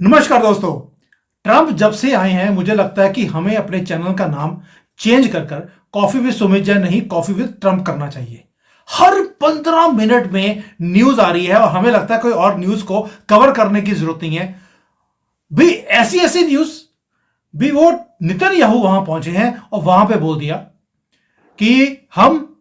नमस्कार दोस्तों। ट्रंप जब से आए हैं मुझे लगता है कि हमें अपने चैनल का नाम चेंज कर कर कॉफी विद सुमित जैन नहीं कॉफी विद ट्रंप करना चाहिए। हर 15 मिनट में न्यूज आ रही है और हमें लगता है कोई और न्यूज को कवर करने की जरूरत नहीं है। भी ऐसी ऐसी न्यूज भी वो नेतन्याहू वहां पहुंचे हैं और वहां पे बोल दिया कि हम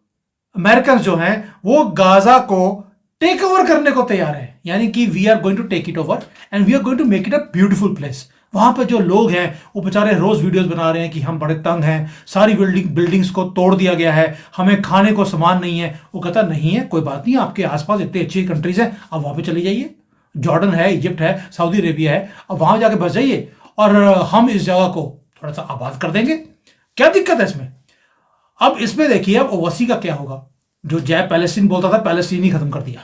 अमेरिकन जो हैं वो गाजा को टेक ओवर करने को तैयार है, यानी कि we are going to take it over and we are going to make it a beautiful place. वहां पे जो लोग हैं वो बेचारे रोज वीडियोस बना रहे हैं कि हम बड़े तंग हैं, सारी बिल्डिंग्स को तोड़ दिया गया है, हमें खाने को सामान नहीं है। वो कहता नहीं है, कोई बात नहीं, आपके आसपास इतनी अच्छी कंट्रीज हैं, आप वहां पे चले जाइए। जॉर्डन है, इजिप्ट है, सऊदी अरेबिया है, अब वहां जाके बस जाइए और हम इस जगह को थोड़ा सा आबाद कर देंगे। क्या दिक्कत है इसमें? अब इसमें देखिए अब ओवैसी का क्या होगा। जो जय पैलेस्टीन बोलता था, पैलेस्टीन ही खत्म कर दिया,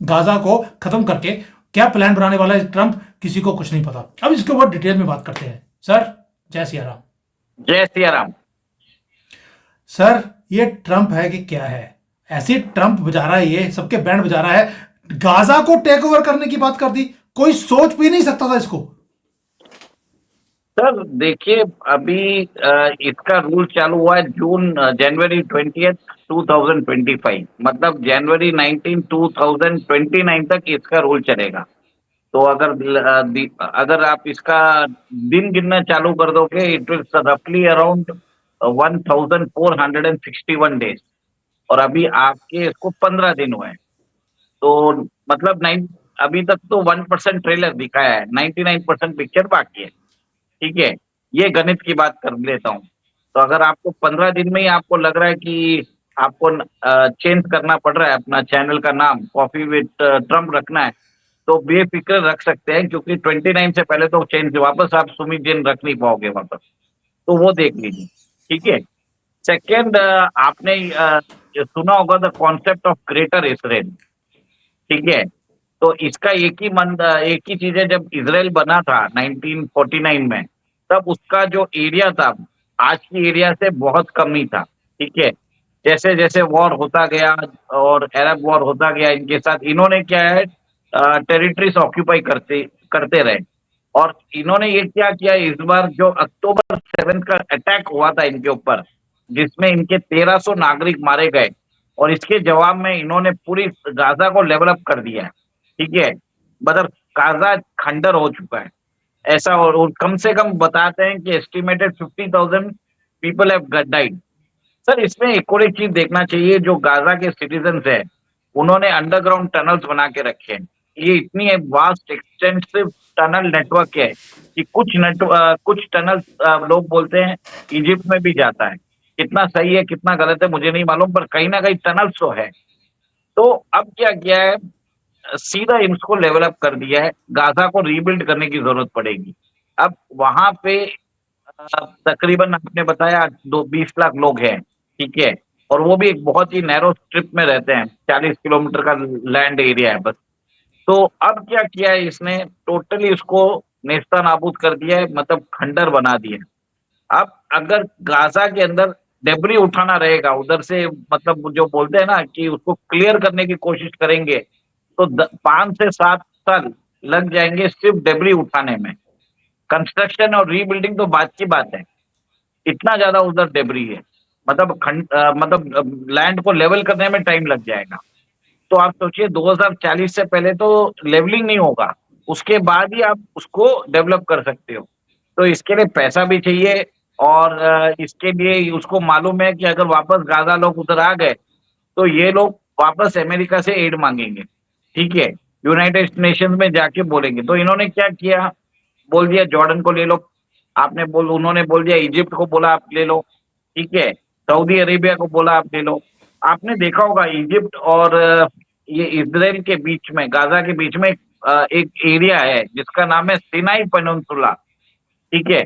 गाजा को खत्म करके क्या प्लान बनाने वाला है ट्रंप, किसी को कुछ नहीं पता। अब इसके ऊपर डिटेल में बात करते हैं। सर, जय सिया राम। जय सिया राम। सर, ये ट्रंप है कि क्या है? ऐसे ट्रंप बजा रहा है, ये सबके बैंड बजा रहा है, गाजा को टेक ओवर करने की बात कर दी। कोई सोच भी नहीं सकता था इसको। सर देखिए, अभी इसका रूल चालू हुआ है जनवरी 20th 2025, मतलब जनवरी 19 2029 तक इसका रूल चलेगा। तो अगर आप इसका दिन गिनना चालू कर दोगे, इट विल रफली अराउंड 1461 डेज। और अभी आपके इसको 15 दिन हुए हैं। तो मतलब नाइन अभी तक तो 1% ट्रेलर दिखाया है, 99% पिक्चर बाकी है। ठीक है, ये गणित की बात कर लेता हूँ। तो अगर आपको 15 दिन में ही आपको लग रहा है कि आपको चेंज करना पड़ रहा है, अपना चैनल का नाम कॉफी विद ट्रम्प रखना है, तो बेफिक्र रख सकते हैं, क्योंकि 29 से पहले तो चेंज वापस आप सुमित जैन रख नहीं पाओगे वापस। तो वो देख लीजिए। ठीक है। सेकेंड, आपने ये सुना होगा the concept of greater Israel. ठीक है। तो इसका एक ही चीज है, जब इसराइल बना था 1949 में, तब उसका जो एरिया था आज की एरिया से बहुत कम ही था। ठीक है। जैसे जैसे वॉर होता गया और अरब वॉर होता गया, इनके साथ इन्होंने क्या है, टेरिटरीज ऑक्यूपाई करते करते रहे। और इन्होंने ये क्या किया, इस बार जो अक्टूबर 7 का अटैक हुआ था इनके ऊपर, जिसमें इनके 1300 नागरिक मारे गए, और इसके जवाब में इन्होंने पूरी गाजा को डेवलप कर दिया है। ठीक है। मतलब गाजा खंडर हो चुका है ऐसा। और कम से कम बताते हैं कि estimated 50,000 people have died. Sir, इसमें एक और एक चीज देखना चाहिए, जो गाजा के सिटीजन है उन्होंने अंडरग्राउंड टनल्स बना के रखे हैं। ये इतनी वास्ट एक्सटेंसिव टनल नेटवर्क है कि कुछ टनल लोग बोलते हैं इजिप्ट में भी जाता है। कितना सही है कितना गलत है मुझे नहीं मालूम, पर कहीं ना कहीं टनल्स तो है। तो अब क्या किया है, सीधा इसको डेवलप कर दिया है। गाजा को रीबिल्ड करने की जरूरत पड़ेगी। अब वहां पे तकरीबन आपने बताया 20 लाख लोग हैं। ठीक है। और वो भी एक बहुत ही नैरो स्ट्रिप में रहते हैं, 40 किलोमीटर का लैंड एरिया है बस। तो अब क्या किया है इसने, टोटली उसको नेस्ता नाबूद कर दिया है, मतलब खंडर बना दिया है। अब अगर गाजा के अंदर डेबरी उठाना रहेगा उधर से, मतलब जो बोलते हैं ना कि उसको क्लियर करने की कोशिश करेंगे, तो 5 से 7 साल लग जाएंगे सिर्फ डेबरी उठाने में। कंस्ट्रक्शन और रीबिल्डिंग तो बात की बात है, इतना ज्यादा उधर डेबरी है। मतलब लैंड को लेवल करने में टाइम लग जाएगा। तो आप सोचिए 2040 से पहले तो लेवलिंग नहीं होगा, उसके बाद ही आप उसको डेवलप कर सकते हो। तो इसके लिए पैसा भी चाहिए। और इसके लिए उसको मालूम है कि अगर वापस गाजा लोग उधर आ गए, तो ये लोग वापस अमेरिका से एड मांगेंगे। ठीक है। यूनाइटेड नेशंस में जाके बोलेंगे। तो इन्होंने क्या किया, बोल दिया जॉर्डन को ले लो। उन्होंने बोल दिया इजिप्ट को, बोला आप ले लो। ठीक है। सऊदी अरेबिया को बोला आप ले लो। आपने देखा होगा इजिप्ट और ये इसराइल के बीच में, गाजा के बीच में एक एरिया है जिसका नाम है सिनाई पेनिनसुला। ठीक है।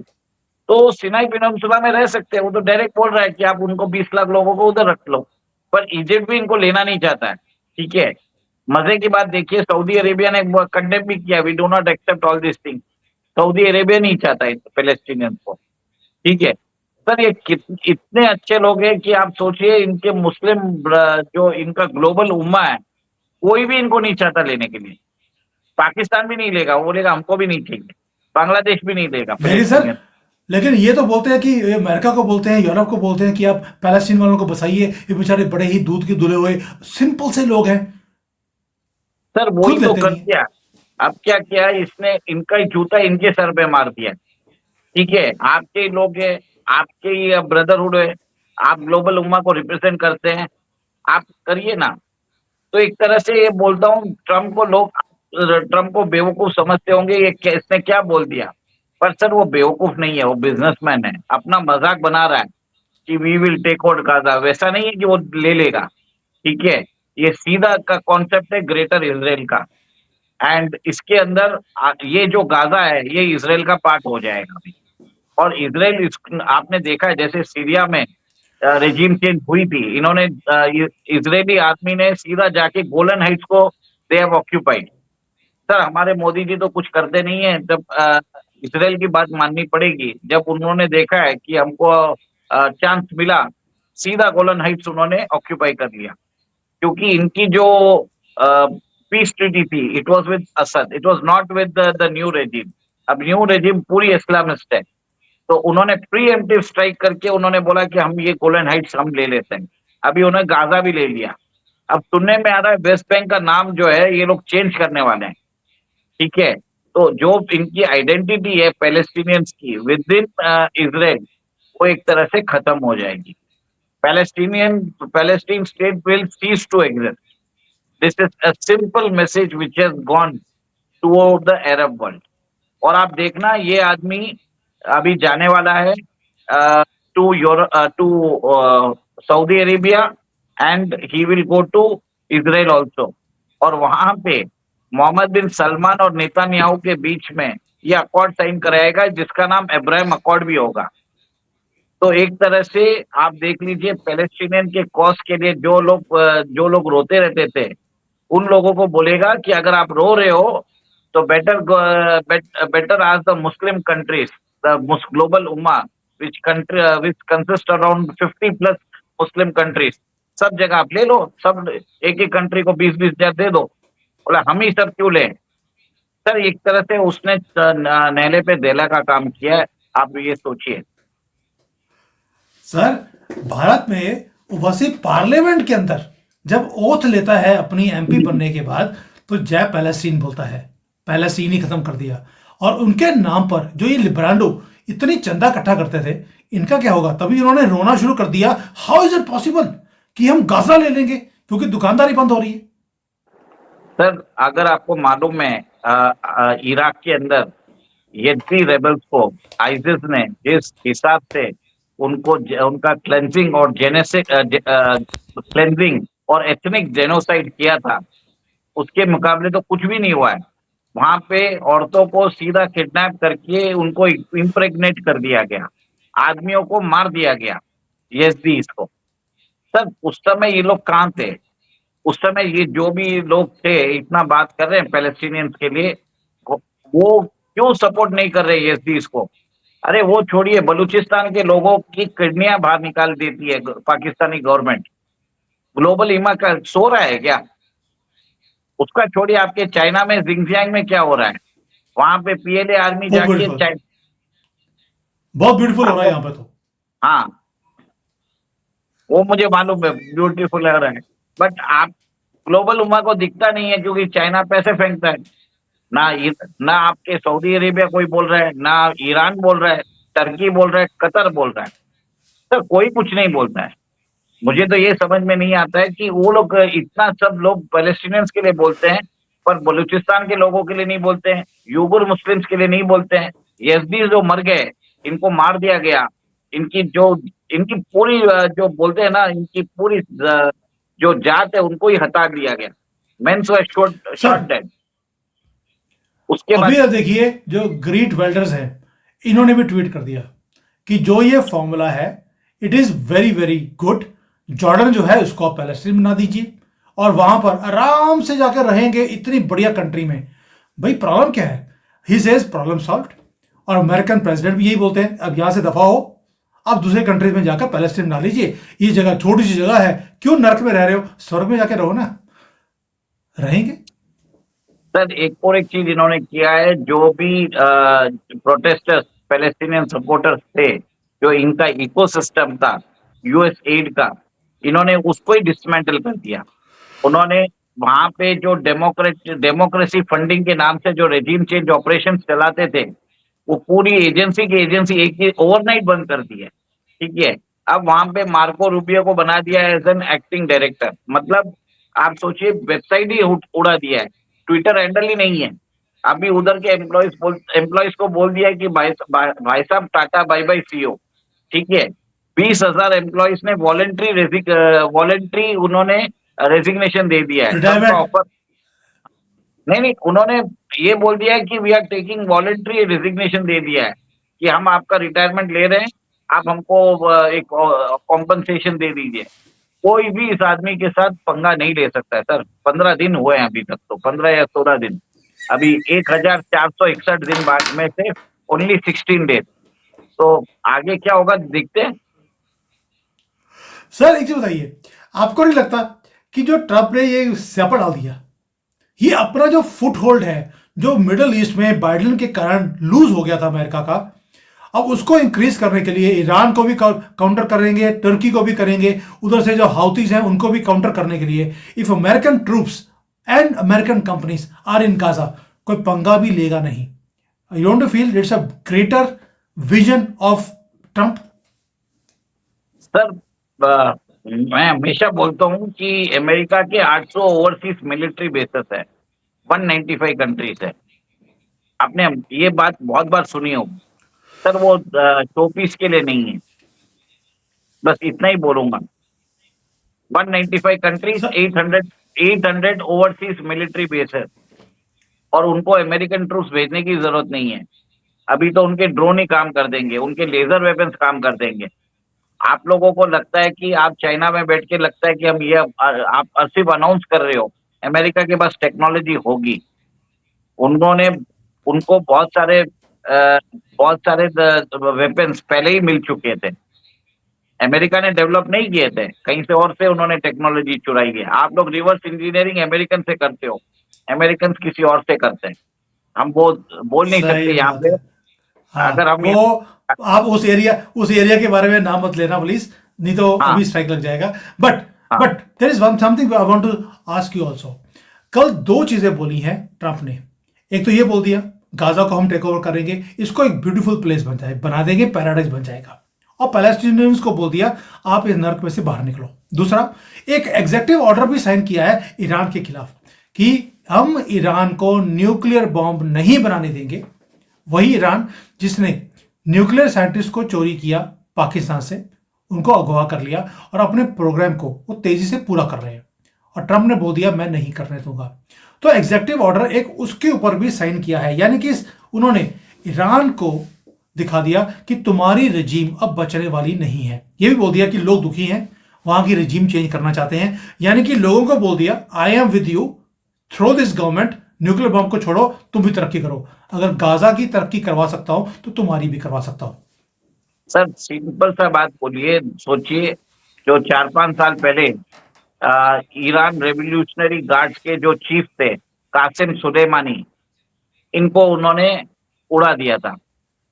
तो सिनाई पेनिनसुला में रह सकते हैं। वो तो डायरेक्ट बोल रहा है कि आप उनको 20 लाख लोगों को उधर रख लो। पर इजिप्ट भी इनको लेना नहीं चाहता है। ठीक है। मजे की बात देखिए, सऊदी अरेबिया ने कंडेम भी किया, we do not accept all this thing. Saudi Arabia नहीं चाहता है पैलेस्टीनियंस को। ठीक है। सर, ये इतने अच्छे लोग हैं कि आप सोचिए, इनके मुस्लिम जो इनका ग्लोबल उम्मा है, कोई भी इनको नहीं चाहता लेने के लिए। पाकिस्तान भी नहीं लेगा, वो बोलेगा हमको भी नहीं चाहिए। बांग्लादेश भी नहीं देगा लेकिन सर, पैलेस्टीनियन। लेकिन ये तो बोलते हैं कि ये अमेरिका को बोलते हैं, यूरोप को बोलते हैं कि आप पैलेस्टीन वालों को बसाइए, ये बेचारे बड़े ही दूध के धुले हुए सिंपल से लोग हैं, सर वही खुद तो लेते कर नहीं है। दिया। अब क्या किया इसने, इनका ही जूता इनके सर पे मार दिया। ठीक है, आपके ही लोग है, आपके ही ब्रदरहुड है, आप ग्लोबल उम्मा को रिप्रेजेंट करते हैं, आप करिए ना। तो एक तरह से ये बोलता हूँ, ट्रम्प को लोग, ट्रम्प को बेवकूफ समझते होंगे, इसने क्या बोल दिया। पर सर वो बेवकूफ नहीं है, वो बिजनेसमैन है, अपना मजाक बना रहा है कि we will take over Gaza. वैसा नहीं है कि वो ले लेगा। ठीक है, ये सीधा का कॉन्सेप्ट है ग्रेटर इसराइल का। एंड इसके अंदर ये जो गाजा है ये इसराइल का पार्ट हो जाएगा अभी। और इसराइल आपने देखा है जैसे सीरिया में रेजिम चेंज हुई थी, इन्होंने इजरायली आर्मी ने सीधा जाके गोलन हाइट्स को दे हैव ऑक्यूपाइड। सर हमारे मोदी जी तो कुछ करते नहीं है, जब इसराइल की बात माननी पड़ेगी। जब उन्होंने देखा है कि हमको चांस मिला, सीधा गोलन हाइट्स उन्होंने ऑक्यूपाई कर लिया। क्योंकि इनकी जो पीस ट्रीटी थी, it was with Asad, it was not with the new regime. अब न्यू रेजिम पूरी इस्लामिस्ट है, तो उन्होंने प्रीएम्प्टिव स्ट्राइक करके उन्होंने बोला कि हम ये गोलन हाइट्स हम ले लेते हैं। अभी उन्होंने गाजा भी ले लिया। अब सुनने में आ रहा है वेस्ट बैंक का नाम जो है ये लोग चेंज करने वाले हैं। ठीक है, तो जो इनकी आइडेंटिटी है पैलेस्टीनियंस की विद इन इसराइल, वो एक तरह से खत्म हो जाएगी। Palestine state will cease to exist. This is a simple message which has gone toward the Arab world. और आप देखना ये आदमी अभी जाने वाला है to Saudi Arabia, and he will go to Israel also. और वहां पे मोहम्मद बिन सलमान और नेतन्याहू के बीच में ये अकॉर्ड साइन कराएगा, जिसका नाम अब्राहम अकॉर्ड भी होगा। तो एक तरह से आप देख लीजिए, पैलेस्टीनियन के कॉज के लिए जो लोग रोते रहते थे, उन लोगों को बोलेगा कि अगर आप रो रहे हो तो बेटर आज the Muslim countries, the global Umma which consist around 50 plus Muslim countries, सब जगह आप ले लो, सब एक एक कंट्री को 20-20 हजार दे दो। बोला हम ही सब क्यों लें। सर एक तरह से उसने नेले पे देला का काम किया है, आप ये सोचिए। सर, भारत में वैसे पार्लियामेंट के अंदर जब ओथ लेता है अपनी एमपी बनने के बाद, तो जय पैलेस्टीन बोलता है, पैलेस्टीन ही खत्म कर दिया। और उनके नाम पर जो ये लिब्रांडो इतनी चंदा इकट्ठा करते थे, इनका क्या होगा? तभी इन्होंने रोना शुरू कर दिया, हाउ इज इट पॉसिबल कि हम गाजा ले लेंगे, क्योंकि दुकानदारी बंद हो रही है। सर अगर आपको मालूम है इराक के अंदर यज़दी रेबल्स को आईसिस ने जिस हिसाब से उनका क्लेंजिंग और जेनेसिक क्लेंजिंग और एथनिक जेनोसाइड किया था, उसके मुकाबले तो कुछ भी नहीं हुआ है। वहां पे औरतों को सीधा किडनैप करके उनको इम्प्रेग्नेट कर दिया गया, आदमियों को मार दिया गया, यज़दीस को। सर उस समय ये लोग कहाँ थे? उस समय ये जो भी लोग थे इतना बात कर रहे हैं पैलेस्टीनियंस के लिए, वो क्यों सपोर्ट नहीं कर रहे यज़दीस को? अरे वो छोड़िए, बलूचिस्तान के लोगों की किडनियां बाहर निकाल देती है पाकिस्तानी गवर्नमेंट। ग्लोबल ईमा का सो रहा है क्या? उसका छोड़िए, आपके चाइना में जिंगजियांग में क्या हो रहा है? वहां पे पीएलए आर्मी बहुत जाके ब्यूटीफुल, बहुत ब्यूटीफुल हो रहा है आपको, यहाँ पे तो। हाँ वो मुझे मालूम है ब्यूटीफुल लग रहा है, बट आप ग्लोबल उम्मा को दिखता नहीं है, क्योंकि चाइना पैसे फेंकता है। ना आपके सऊदी अरेबिया कोई बोल रहा है, ना ईरान बोल रहा है, टर्की बोल रहा है, कतर बोल रहा है। सर कोई कुछ नहीं बोलता है। मुझे तो ये समझ में नहीं आता है कि वो लोग इतना सब लोग पैलेस्टीनियंस के लिए बोलते हैं, पर बलूचिस्तान के लोगों के लिए नहीं बोलते हैं, यूगर मुस्लिम्स के लिए नहीं बोलते हैं। यज़दी जो मर गए, इनको मार दिया गया, इनकी पूरी जो बोलते हैं ना, इनकी पूरी जो जात है उनको ही हटा दिया गया। मेंस वर शॉट सर, डेड। उसके अभी बाद आप देखिए, जो ग्रीट वेल्डर्स हैं, इन्होंने भी ट्वीट कर दिया कि जो ये फॉर्मूला है, it is very very good. Jordan जो है उसको आप पैलेस्टीन बना दीजिए और वहां पर आराम से जाकर रहेंगे इतनी बढ़िया कंट्री में। भाई प्रॉब्लम क्या है? He says problem solved. और अमेरिकन प्रेसिडेंट भी यही बोलते हैं, अब यहां से दफा हो, आप दूसरे कंट्रीज में जाकर पैलेस्टीन बना लीजिए। ये जगह छोटी सी जगह है, क्यों नर्क में रह रहे हो? स्वर्ग में जाकर रहो ना। रहेंगे। सर एक और एक चीज इन्होंने किया है, जो भी प्रोटेस्टर्स पैलेस्टीनियन सपोर्टर्स थे, जो इनका इकोसिस्टम था यूएस एड का, इन्होंने उसको ही डिसमेंटल कर दिया। उन्होंने वहां पे जो डेमोक्रेसी फंडिंग के नाम से जो रेजिम चेंज ऑपरेशन चलाते थे, वो पूरी एजेंसी की एजेंसी एक ही ओवरनाइट बंद कर दी है। ठीक है। अब वहां पे मार्को रूबियो को बना दिया एज एन एक्टिंग डायरेक्टर। मतलब आप सोचिए, वेबसाइट ही उड़ा दिया है, ट्विटर हैंडल ही नहीं है। अभी उधर के एम्प्लॉयज को बोल दिया है कि भाई साहब टाटा बाय बाय सीओ। ठीक है। 20,000 एम्प्लॉयज ने वॉलेंट्री उन्होंने रेजिग्नेशन दे दिया है। ट्रम्प का रिटायरमेंट। ऑफर, नहीं नहीं, उन्होंने ये बोल दिया है कि we are taking voluntary resignation दे दिया है, कि हम आपका रिटायरमेंट ले रहे हैं, आप हमको एक कॉम्पनसेशन दे दीजिए। कोई भी इस आदमी के साथ पंगा नहीं ले सकता है सर। 15 दिन हुए हैं अभी तक, तो 15 या 16 दिन। अभी 1,461 दिन बाद में से ओनली 16 डेज। तो आगे क्या होगा देखते हैं। सर एक चीज बताइए, आपको नहीं लगता कि जो ट्रम्प ने ये स्यापा डाल दिया, ये अपना जो फुट होल्ड है, जो मिडल ईस्ट में बाइडेन के कारण लूज हो गया था अमेरिका का, अब उसको इंक्रीज करने के लिए ईरान को भी काउंटर करेंगे, तुर्की को भी करेंगे, उधर से जो हाउतीज हैं उनको भी काउंटर करने के लिए, if American troops and American companies are in Gaza, कोई पंगा भी लेगा नहीं। You don't feel it's a greater vision of Trump? Sir मैं हमेशा बोलता हूँ कि अमेरिका के 800 ओवरसीज मिलिट्री बेसेस है, 195 कंट्रीज है। आपने ये बात बहुत बार सुनी होगी सर। वो शोपीस के लिए नहीं है, बस इतना ही बोलूंगा। 195 countries, sir 800 overseas military bases, और उनको अमेरिकन ट्रूप्स भेजने की जरूरत नहीं है। अभी तो उनके ड्रोन ही काम कर देंगे, उनके लेजर वेपन्स काम कर देंगे। आप लोगों को लगता है कि आप चाइना में बैठ के लगता है कि हम ये आप सिर्फ अनाउंस कर रहे हो। अमेरिका के पास टेक्नोलॉजी होगी। उन्होंने उनको बहुत सारे वेपन्स पहले ही मिल चुके थे। अमेरिका ने डेवलप नहीं किए थे, कहीं से और से उन्होंने टेक्नोलॉजी चुराई है। आप लोग रिवर्स इंजीनियरिंग अमेरिकन से करते हो, अमेरिकन किसी और से करते हैं। हम वो बोल नहीं सही सकते यहाँ बात पे। है। अगर हाँ हम वो, यहाँ, आप उस एरिया के बारे में नाम मत लेना प्लीज, नहीं तो हाँ अभी स्ट्राइक लग जाएगा। बट हाँ but there is one something I want to ask you also. कल दो चीजें बोली हैं ट्रंप ने। एक तो ये बोल दिया गाजा को हम टेक ओवर करेंगे, इसको एक ब्यूटीफुल प्लेस बना देंगे, पैराडाइज बन जाएगा। और पैलेस्टीनियंस को बोल दिया आप इस नर्क में से बाहर निकलो। दूसरा, एक एग्जेक्टिव ऑर्डर भी साइन किया है ईरान के खिलाफ कि हम ईरान को न्यूक्लियर बॉम्ब नहीं बनाने देंगे। वही ईरान जिसने न्यूक्लियर साइंटिस्ट को चोरी किया पाकिस्तान से, उनको अगवा कर लिया और अपने प्रोग्राम को वो तेजी से पूरा कर रहे हैं, और ट्रंप ने बोल दिया मैं नहीं करने दूंगा। तो एग्जेक्टिव ऑर्डर एक उसके ऊपर भी साइन किया है, यानी कि उन्होंने ईरान को दिखा दिया कि तुम्हारी रजीम अब बचने वाली नहीं है। ये भी बोल दिया कि लोग दुखी हैं, वहां की रजीम चेंज करना चाहते हैं, यानी कि लोगों को बोल दिया I am with you through this government, nuclear bomb को छोड़ो, तुम भी तरक्की करो। अगर गाजा की तरक्की करवा सकता हूं तो तुम्हारी भी करवा सकता हूं। सर सिंपल सा बात बोलिए, सोचिए, जो 4-5 साल पहले ईरान रेवोल्यूशनरी गार्ड्स के जो चीफ थे, कासिम सुलेमानी, इनको उन्होंने उड़ा दिया था।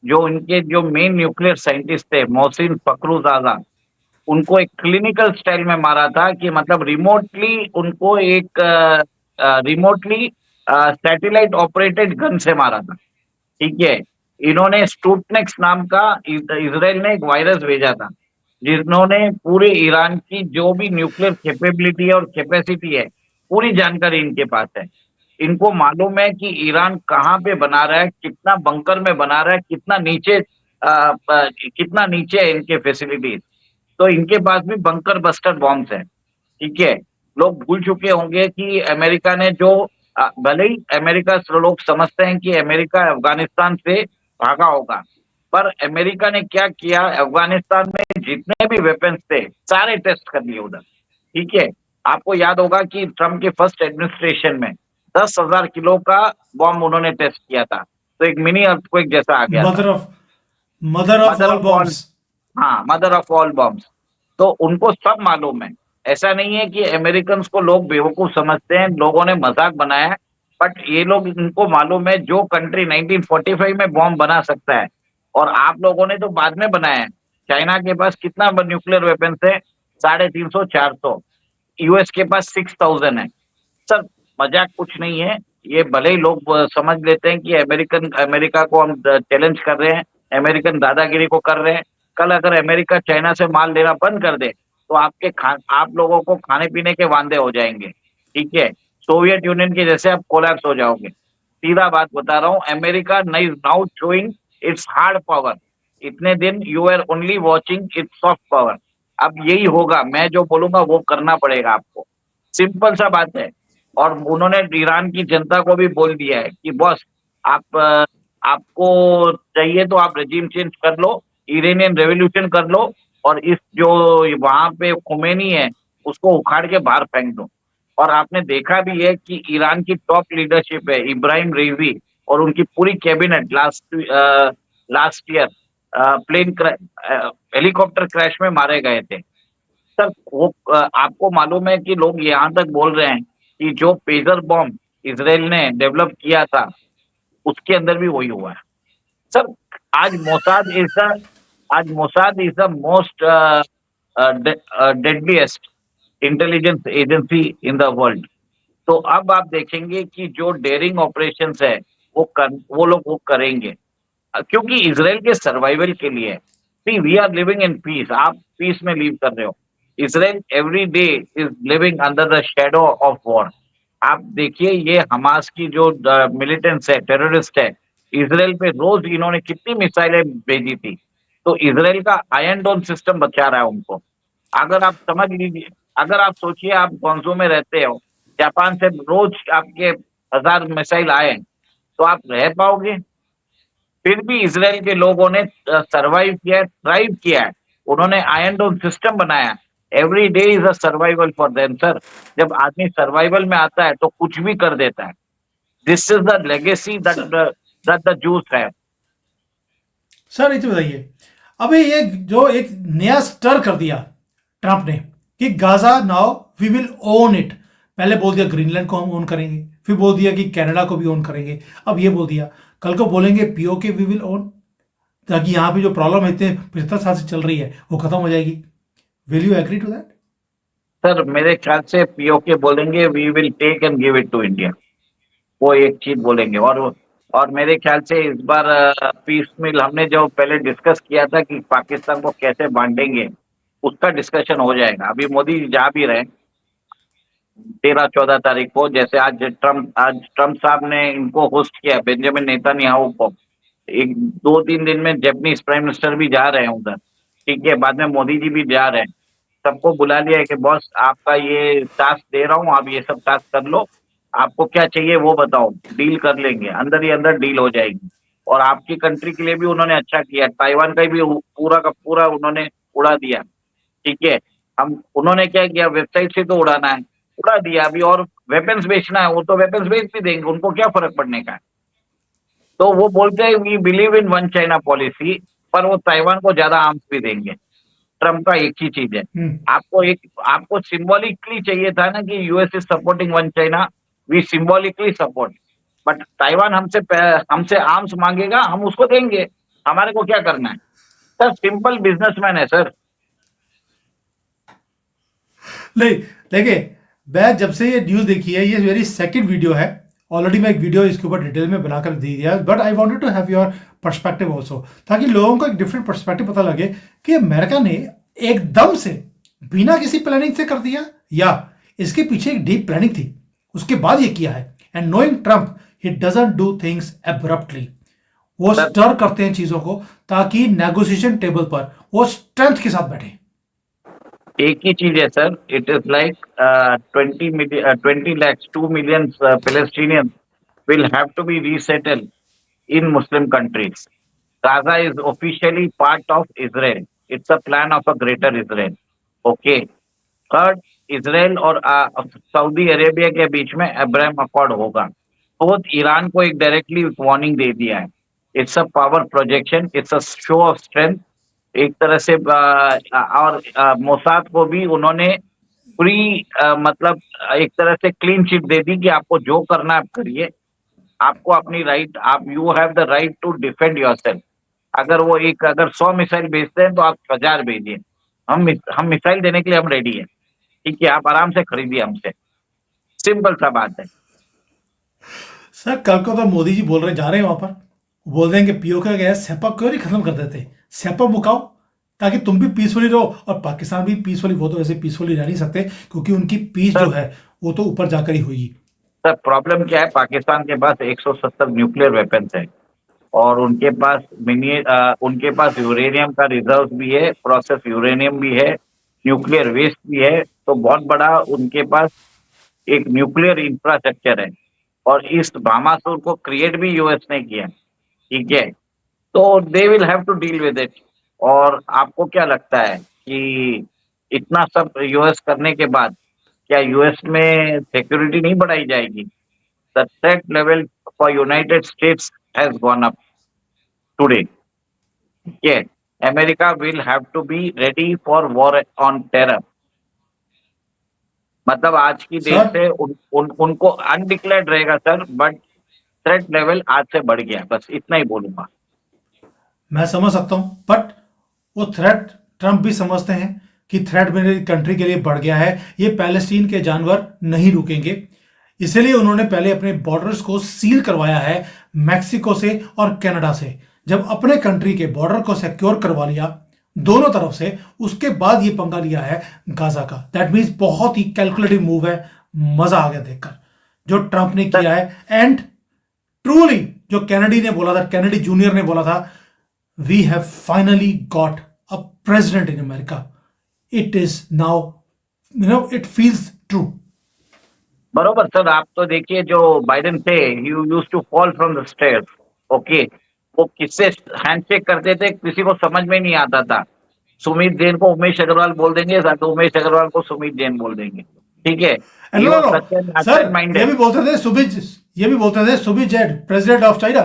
जो इनके जो मेन न्यूक्लियर साइंटिस्ट थे, मोहसिन फखरुजादा, उनको एक क्लिनिकल स्टाइल में मारा था, कि मतलब रिमोटली उनको एक रिमोटली सैटेलाइट ऑपरेटेड गन से मारा था। ठीक है। इन्होंने स्टूटनेक्स नाम का, इसराइल ने एक वायरस भेजा था, जिन्होंने पूरे ईरान की जो भी न्यूक्लियर कैपेबिलिटी है और कैपेसिटी है, पूरी जानकारी इनके पास है। इनको मालूम है कि ईरान कहाँ पे बना रहा है, कितना बंकर में बना रहा है, कितना नीचे है इनके फैसिलिटीज। तो इनके पास भी बंकर बस्टर बॉम्ब्स हैं। ठीक है। लोग भूल चुके होंगे कि अमेरिका ने जो भले ही अमेरिका से लोग समझते हैं कि अमेरिका अफगानिस्तान से भागा होगा, पर अमेरिका ने क्या किया, अफगानिस्तान में जितने भी वेपन्स थे सारे टेस्ट कर लिए उधर। ठीक है। आपको याद होगा कि ट्रम्प के फर्स्ट एडमिनिस्ट्रेशन में 10,000 किलो का बॉम्ब उन्होंने टेस्ट किया था, तो एक मिनी अर्थक्वेक जैसा आ गया था। Mother of mother of mother all of all, bombs. हाँ, मदर ऑफ ऑल बॉम्ब्स। तो उनको सब मालूम है। ऐसा नहीं है कि अमेरिकन को लोग बेवकूफ समझते हैं, लोगों ने मजाक बनाया है। बट ये लोग, इनको मालूम है जो कंट्री 1945 में बॉम्ब बना सकता है, और आप लोगों ने तो बाद में बनाया है। चाइना के पास कितना न्यूक्लियर वेपन्स है? 350 400। यूएस के पास 6000 है। सर, मजाक कुछ नहीं है। ये भले ही लोग समझ लेते हैं कि अमेरिका को हम चैलेंज कर रहे हैं, अमेरिकन दादागिरी को कर रहे हैं। कल अगर अमेरिका चाइना से माल लेना बंद कर दे, तो आप लोगों को खाने पीने के वांदे हो जाएंगे। ठीक है, सोवियत यूनियन के जैसे आप कोलैप्स हो जाओगे। सीधा बात बता रहा हूँ, America now showing it's hard power. इतने दिन you are only watching it's soft power. अब यही होगा, मैं जो बोलूंगा वो करना पड़ेगा आपको। सिंपल सा बात है। और उन्होंने ईरान की जनता को भी बोल दिया है कि बॉस, आपको चाहिए तो आप रेजिम चेंज कर लो, इरानियन रेवोल्यूशन कर लो, और इस जो वहां पे खुमैनी है उसको उखाड़ के बाहर फेंक दो। और आपने देखा भी है कि ईरान की टॉप लीडरशिप है, इब्राहिम रेजी और उनकी पूरी cabinet last year plane helicopter crash में मारे गए थे। सर, वो आपको मालूम है कि लोग यहाँ तक बोल रहे हैं कि जो पेजर बॉम्ब इसराइल ने डेवलप किया था, उसके अंदर भी वही हुआ है। सर, आज मोसाद इज द आज Mossad is the most deadliest intelligence agency in the world. तो अब आप देखेंगे कि जो डेयरिंग ऑपरेशंस है, वो लोग वो करेंगे, क्योंकि इसराइल के सर्वाइवल के लिए। See, we are living in peace, आप पीस में लीव कर रहे हो। Israel every day is living under the shadow of war. आप देखिए, ये हमास की जो मिलिटेंट्स है, टेररिस्ट है, इसराइल पे रोज इन्होंने कितनी मिसाइलें भेजी थी। तो इसराइल का आयरन डोम सिस्टम बचा रहा है उनको। अगर आप समझ लीजिए, अगर आप सोचिए, आप गोंजो में रहते हो, जापान से रोज आपके 1000 मिसाइल आए, तो आप रह पाओगे? फिर भी इसराइल के लोगों ने सरवाइव किया है, थ्राइव किया है। उन्होंने आयरन डोम सिस्टम बनाया। Every day is a survival for them sir. जब आदमी सर्वाइवल में आता है तो कुछ भी कर देता है। This is the legacy that the juice है। सर ये तो बताइए, अभी ये जो एक नया स्टर कर दिया ट्रंप ने कि Gaza now we will own it. पहले बोल दिया ग्रीनलैंड को हम ओन करेंगे, फिर बोल दिया कि कनाडा को भी ओन करेंगे, अब ये बोल दिया कल को बोलेंगे पीओके वी विल ओन, ताकि यहाँ पे जो प्रॉब्लम इतने 75 साल से चल रही है वो खत्म हो जाएगी। Will you agree to that? Sir, मेरे ख्याल से पीओके बोलेंगे we will take and give it to India. वो एक चीज बोलेंगे। और मेरे ख्याल से इस बार पीस मिल हमने जो पहले डिस्कस किया था कि पाकिस्तान को कैसे बांटेंगे, उसका डिस्कशन हो जाएगा। अभी मोदी जा भी रहे 13-14 तारीख को। जैसे आज ट्रम्प साहब ने इनको होस्ट किया, बेंजामिन नेतन्याहू को। एक 2-3 दिन में जापानीज प्राइम मिनिस्टर भी जा रहे हैं उधर। ठीक है, बाद में मोदी जी भी जा रहे हैं। सबको बुला लिया है कि बॉस, आपका ये टास्क दे रहा हूँ, आप ये सब टास्क कर लो। आपको क्या चाहिए वो बताओ, डील कर लेंगे, अंदर ही अंदर डील हो जाएगी। और आपकी कंट्री के लिए भी उन्होंने अच्छा किया, ताइवान का भी पूरा का पूरा उन्होंने उड़ा दिया। ठीक है, हम उन्होंने क्या किया, वेबसाइट से तो उड़ाना है, उड़ा दिया। अभी और वेपन्स बेचना है, वो तो वेपन्स बेच भी देंगे, उनको क्या फर्क पड़ने का है। तो वो बोलते हैं we believe in one China policy, पर वो ताइवान को ज्यादा आर्म्स भी देंगे। ट्रम्प का एक ही चीज है, आपको सिंबॉलिकली चाहिए था ना कि US is supporting one China, we symbolically support. But Taiwan हमसे आर्म्स मांगेगा, हम उसको देंगे। हमारे को क्या करना है? सर, सिंपल बिजनेसमैन है सर। नहीं, देखिए, मैं जब से ये न्यूज़ देखी है, ये मेरी सेकंड वीडियो है। ऑलरेडी मैं एक वीडियो इसके ऊपर डिटेल में बनाकर दे दिया, but I wanted to have your perspective also, ताकि लोगों को एक डिफरेंट पर्सपेक्टिव पता लगे कि अमेरिका ने एकदम से बिना किसी प्लानिंग से कर दिया या इसके पीछे एक डीप प्लानिंग थी, उसके बाद ये किया है। And knowing Trump, he doesn't do things abruptly. वो सर, स्टर करते हैं चीजों को, ताकि नेगोशिएशन टेबल पर वो स्ट्रेंथ के साथ बैठे। एक ही चीज है sir, it is like 20 lakhs 2 million Palestinians will have to be resettled in Muslim countries. Gaza is officially part of Israel. It's a plan of a greater Israel. Okay. Third, Israel और Saudi Arabia के बीच में Abraham accord होगा। बहुत Iran को एक directly warning दे दिया है। It's a power projection, it's a show off strength. एक तरह से और मोसाद को भी उन्होंने फ्री मतलब एक तरह से क्लीन चिट दे दी कि आपको जो करना है आप करिए, आपको अपनी राइट, आप you have the right to defend yourself. अगर 100 मिसाइल भेजते हैं तो आप 1000 भेजिए, हम मिसाइल देने के लिए हम रेडी हैं, ठीक है, आप आराम से खरीदिए हमसे, सिंपल सा बात है। सर कल को तो मोदी जी बोल रहे जा रहे हैं वहां पर, बोल देंगे पीओके गैस सेपा क्यों नहीं खत्म कर देते, सेपा मुकाओ ताकि तुम भी पीसफुली रहो और पाकिस्तान भी पीसफुली। वो तो ऐसे पीसफुली रह नहीं सकते क्योंकि उनकी पीस जो सर है वो तो ऊपर जाकर ही हुई। सर प्रॉब्लम क्या है, पाकिस्तान के पास 170 न्यूक्लियर वेपन्स है, और उनके पास यूरेनियम का रिजर्व भी है, प्रोसेस यूरेनियम भी है, न्यूक्लियर वेस्ट भी है, तो बहुत बड़ा उनके पास एक न्यूक्लियर इंफ्रास्ट्रक्चर है। और इस भामासुर को क्रिएट भी यूएस ने किया, ठीक है, तो they will have to deal with it. और आपको क्या लगता है कि इतना सब यूएस करने के बाद क्या यूएस में सिक्योरिटी नहीं बढ़ाई जाएगी? The threat level for United States has gone up today, ठीक है, America will have to be ready for war on terror. मतलब आज की डेट सर से उनको अनडिक्लेयर्ड रहेगा सर, बट थ्रेट लेवल आज से बढ़ गया, बस इतना ही बोलूंगा। मैं समझ सकता हूं बट वो थ्रेट ट्रंप भी समझते हैं कि थ्रेट मेरी कंट्री के लिए बढ़ गया है, ये पैलेस्टीन के जानवर नहीं रुकेंगे। इसलिए उन्होंने पहले अपने बॉर्डर्स को सील करवाया है मैक्सिको से और कनाडा से। जब अपने कंट्री के बॉर्डर को सिक्योर करवा लिया दोनों तरफ से, उसके बाद ये पंगा लिया है गाजा का। दैट मीन्स बहुत ही कैलकुलेटिव मूव है। मजा आ गया देखकर जो ट्रंप ने सर किया है। एंड ट्रूली जो कैनेडी ने बोला था, कैनेडी जूनियर ने बोला था, we have finally got a president in America, it is now, it feels true. बरोबर सर, आप तो देखिए जो बाइडेन थे, you use to fall from the stairs, okay, वो किससे हैंडशेक करते थे किसी को समझ में नहीं आता था। सुमित जैन को उमेश अग्रवाल बोल देंगे, तो उमेश अग्रवाल को सुमित जैन बोल देंगे, ठीक है। No he no was no such an sir, absent ये भी माइंडेड। बोलते थे सुबिज, ये भी बोलते थे सुबिज जेड प्रेसिडेंट ऑफ चाइना।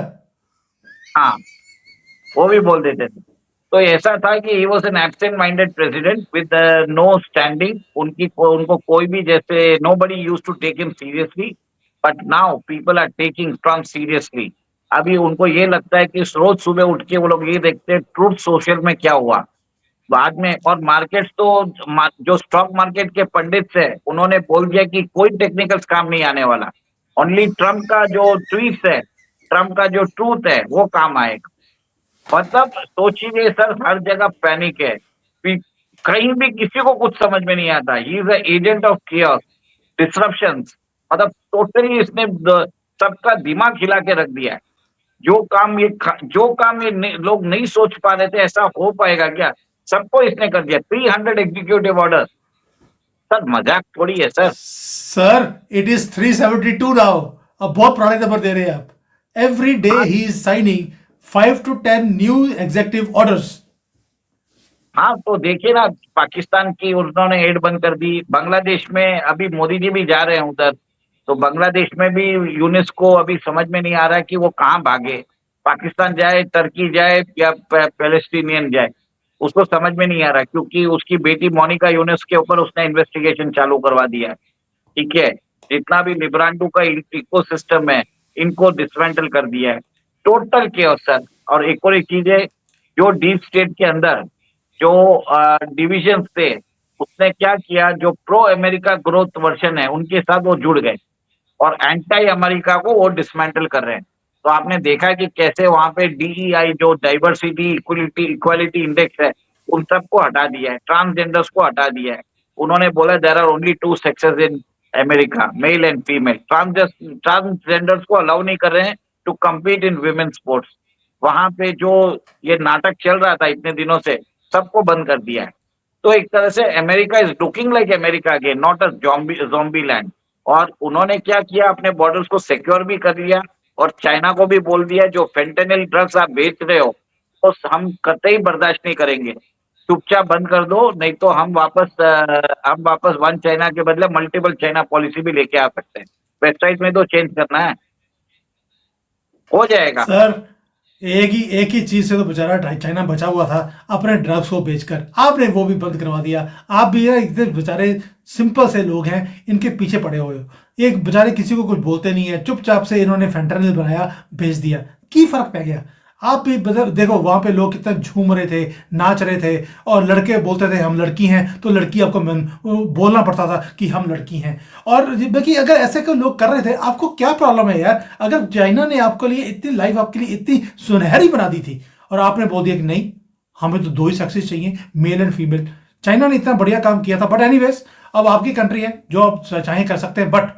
हाँ, वो भी बोल देते थे। तो ऐसा था कि he was an absent minded president with no standing, उनको कोई भी, जैसे nobody used to take him seriously, but now people are taking Trump seriously. अभी उनको ये लगता है कि रोज सुबह उठ के वो लोग ये देखते हैं ट्रूथ सोशल में क्या हुआ बाद में। और मार्केट्स तो जो स्टॉक मार्केट के पंडित है उन्होंने बोल दिया कि कोई टेक्निकल काम नहीं आने वाला, ओनली ट्रम्प का जो ट्वीट है, ट्रम्प का जो ट्रूथ है वो काम आएगा। मतलब सोचिए सर, हर जगह पैनिक है, कहीं भी किसी को कुछ समझ में नहीं आता। He is agent of chaos, disruptions, मतलब टोटली इसने सबका दिमाग हिला के रख दिया है। जो काम लोग नहीं सोच पा रहे थे ऐसा हो पाएगा क्या, सबको इसने कर दिया। 300 एग्जीक्यूटिव ऑर्डर, सर मजाक थोड़ी है sir. Sir it is 372 now. अब बहुत पुराने नंबर दे रहे हैं आप। एवरी डे हाँ, he is signing 5 to 10 new executive orders. हाँ, तो देखिए ना, पाकिस्तान की उन्होंने एड बंद कर दी। बांग्लादेश में अभी मोदी जी भी जा रहे हैं उधर, तो बांग्लादेश में भी यूनेस्को अभी समझ में नहीं आ रहा है कि वो कहाँ भागे, पाकिस्तान जाए, टर्की जाए, या पैलेस्टीनियन जाए, उसको समझ में नहीं आ रहा, क्योंकि उसकी बेटी मोनिका यूनुस के ऊपर उसने इन्वेस्टिगेशन चालू करवा दिया है, ठीक है। जितना भी लिब्रांडो का इकोसिस्टम है, इनको डिसमेंटल कर दिया है, टोटल केओस सर। और एक और एक चीज है, जो डीप स्टेट के अंदर जो डिविजन थे, उसने क्या किया, जो प्रो अमेरिका ग्रोथ वर्शन है उनके साथ वो जुड़ गए और एंटी अमेरिका को वो डिसमेंटल कर रहे हैं। तो आपने देखा कि कैसे वहां पे डीईआई, जो डाइवर्सिटी इक्वलिटी इक्वालिटी इंडेक्स है, उन सबको हटा दिया है, ट्रांसजेंडर्स को हटा दिया है। उन्होंने बोला there are only two sexes in America, male and female. Transgenders को अलाउ नहीं कर रहे हैं to compete in women sports. वहां पे जो ये नाटक चल रहा था इतने दिनों से, सबको बंद कर दिया है। तो एक तरह से America is looking like America again, not a zombie land. और उन्होंने क्या किया, अपने बॉर्डर्स को सिक्योर भी कर लिया, और चाइना को भी बोल दिया जो फेंटेनिल ड्रग्स आप बेच रहे हो तो हम कतई बर्दाश्त नहीं करेंगे, चुपचाप बंद कर दो, नहीं तो हम वापस वन चाइना के बदले मल्टीपल चाइना पॉलिसी भी लेके आ सकते हैं। वेबसाइट में तो चेंज करना है, हो जाएगा। सर एक ही चीज से तो बेचारा चाइना बचा हुआ था, अपने ड्रग्स को बेचकर। आपने वो भी बंद करवा दिया। आप भी यार इतने बेचारे सिंपल से लोग हैं, इनके पीछे पड़े हुए हो। एक बेचारे किसी को कुछ बोलते नहीं है, चुपचाप से इन्होंने फेंटानिल बनाया, बेच दिया, की फर्क पड़ गया। आप भी देखो वहां पे लोग कितना झूम रहे थे, नाच रहे थे, और लड़के बोलते थे हम लड़की हैं, तो लड़की आपको बोलना पड़ता था कि हम लड़की हैं। और बाकी अगर ऐसे कोई लोग कर रहे थे, आपको क्या प्रॉब्लम है यार? अगर चाइना ने आपके लिए इतनी लाइफ, आपके लिए इतनी सुनहरी बना दी थी, और आपने बोल दिया कि नहीं, हमें तो दो ही सेक्सेस चाहिए, मेल एंड फीमेल। चाइना ने इतना बढ़िया काम किया था, बट एनीवेज अब आपकी कंट्री है, जो आप चाहें कर सकते हैं। बट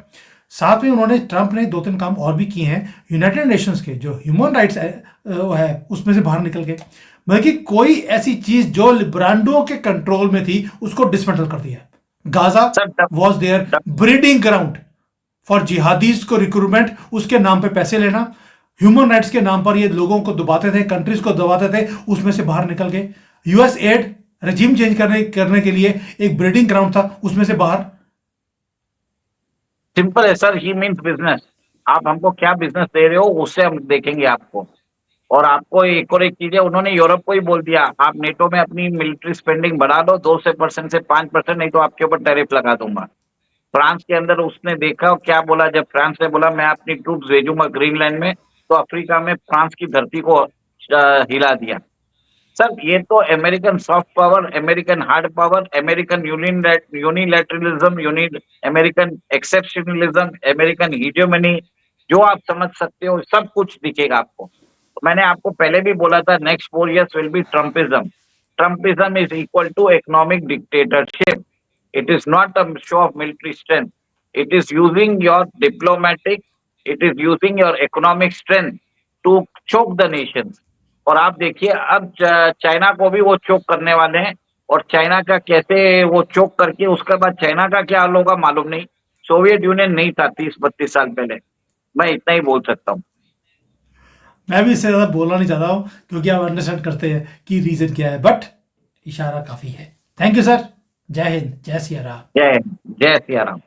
साथ में उन्होंने, ट्रंप ने दो तीन काम और भी किए हैं। यूनाइटेड नेशंस के जो ह्यूमन राइट्स है उसमें से बाहर निकल गए। मतलब कि कोई ऐसी चीज जो ब्रांडों के कंट्रोल में थी उसको डिसमेंटल कर दिया। Gaza sir was there breeding ground for jihadis को रिक्रूटमेंट, उसके नाम पे पैसे लेना, ह्यूमन राइट्स के नाम पर ये लोगों को दबाते थे, कंट्रीज को दबाते थे, उसमें से बाहर निकल गए। यूएस एड रजीम चेंज करने के लिए एक ब्रीडिंग ग्राउंड था, उसमें से बाहर। सिंपल है सर, ही मीन्स बिजनेस। आप हमको क्या बिजनेस दे रहे हो उससे हम देखेंगे आपको। और आपको एक और एक चीज है, उन्होंने यूरोप को ही बोल दिया आप नेटो में अपनी मिलिट्री स्पेंडिंग बढ़ा लो 2% से 5%, नहीं तो आपके ऊपर टैरिफ लगा दूंगा। फ्रांस के अंदर उसने देखा और क्या बोला, जब फ्रांस ने बोला मैं अपनी ट्रूप्स भेजूंगा ग्रीनलैंड में, तो अफ्रीका में फ्रांस की धरती को हिला दिया। सर ये तो American soft power, American hard power, American unilateralism, American exceptionalism, American hegemony, जो आप समझ सकते हो सब कुछ दिखेगा आपको। तो मैंने आपको पहले भी बोला था next 4 years will be Trumpism. Trumpism is equal to economic dictatorship. It is not a show of military strength. It is using your diplomatic, it is using your economic strength to choke the nations. और आप देखिए अब China को भी वो चोक करने वाले हैं, और चाइना का कैसे वो चोक करके उसके बाद चाइना का क्या हाल होगा मालूम नहीं। सोवियत यूनियन नहीं था 30-32 साल पहले, मैं इतना ही बोल सकता हूँ। मैं भी इससे ज्यादा बोलना नहीं चाहता हूं, क्योंकि आप अंडरस्टैंड करते हैं कि रीजन क्या है, बट इशारा काफी है। Thank you sir. जय हिंद, जय सिया राम। जय सिया राम।